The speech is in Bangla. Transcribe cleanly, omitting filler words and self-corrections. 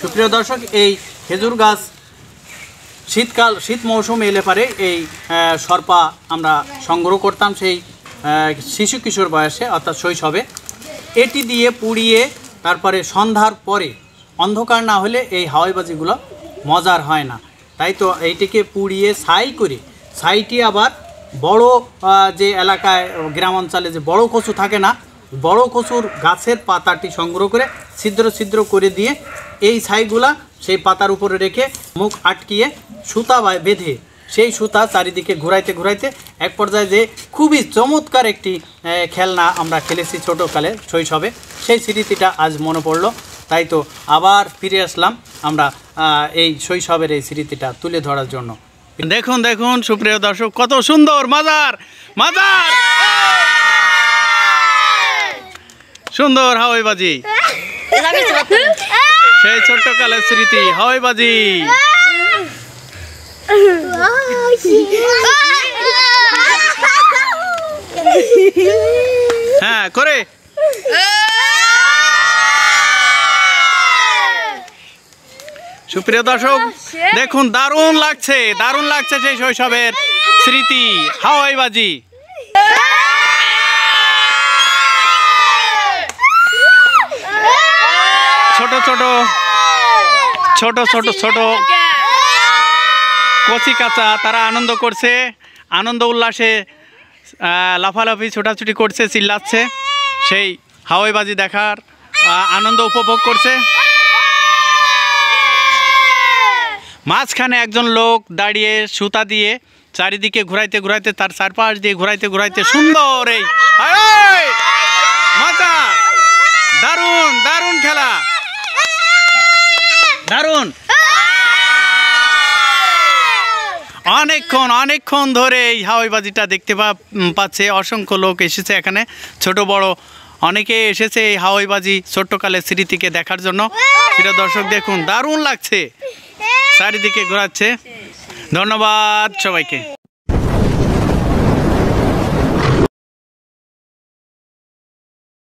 সুপ্রিয় দর্শক, এই খেজুর গাছ শীত মৌসুম এলে পারে এই সরপা আমরা সংগ্রহ করতাম সেই শিশু কিশোর বয়সে, অর্থাৎ শৈশবে। এটি দিয়ে পুড়িয়ে তারপরে সন্ধ্যার পরে অন্ধকার না হলে এই হাওয়াইবাজিগুলো মজার হয় না। তাই তো এইটিকে পুড়িয়ে ছাই করে, ছাইটি আবার বড় যে এলাকায় গ্রাম অঞ্চলে যে বড় কচু থাকে না, বড় কচুর গাছের পাতাটি সংগ্রহ করে ছিদ্র ছিদ্র করে দিয়ে এই ছাইগুলা সেই পাতার উপরে রেখে মুখ আটকিয়ে সুতা বেঁধে সেই সুতা চারিদিকে ঘুরাইতে ঘুরাইতে এক পর্যায়ে যে খুবই চমৎকার একটি খেলনা আমরা খেলেছি ছোটোকালে শৈশবে, সেই স্মৃতিটা আজ মনে পড়লো। তাই তো আবার ফিরে আসলাম আমরা এই শৈশবের এই স্মৃতিটা তুলে ধরার জন্য। দেখুন দেখুন সুপ্রিয় দর্শক, কত সুন্দর মাজার মাজার সুন্দর হাওয়াইবাজি, সেই ছোট্টকালের স্মৃতি হাওয়াইবাজি। হ্যাঁ করে সুপ্রিয় দর্শক দেখুন, দারুণ লাগছে সেই শৈশবের স্মৃতি হাওয়াইবাজি। ছোট ছোট ছোট ছোট ছোট কচি কাঁচা তারা আনন্দ করছে, আনন্দ উল্লাসে লাফালাফি ছোটাছুটি করছে, চিল্লাচ্ছে, সেই হাওয়াইবাজি দেখার আনন্দ উপভোগ করছে। মাঝখানে একজন লোক দাঁড়িয়ে সুতা দিয়ে চারিদিকে ঘুরাইতে ঘুরাইতে, তার চারপাশ দিয়ে ঘুরাইতে ঘুরাইতে সুন্দর এই মজা, দারুণ দারুণ খেলা, দারুণ। অনেকক্ষণ ধরে এই হাওয়াইবাজিটা দেখতে পাচ্ছে। অসংখ্য লোক এসেছে এখানে, ছোট বড় অনেকে এসেছে এই হাওয়াইবাজি ছোট্টকালের স্মৃতিকে দেখার জন্য। প্রিয় দর্শক দেখুন, দারুণ লাগছে, চারিদিকে ঘোরাচ্ছে। ধন্যবাদ সবাইকে।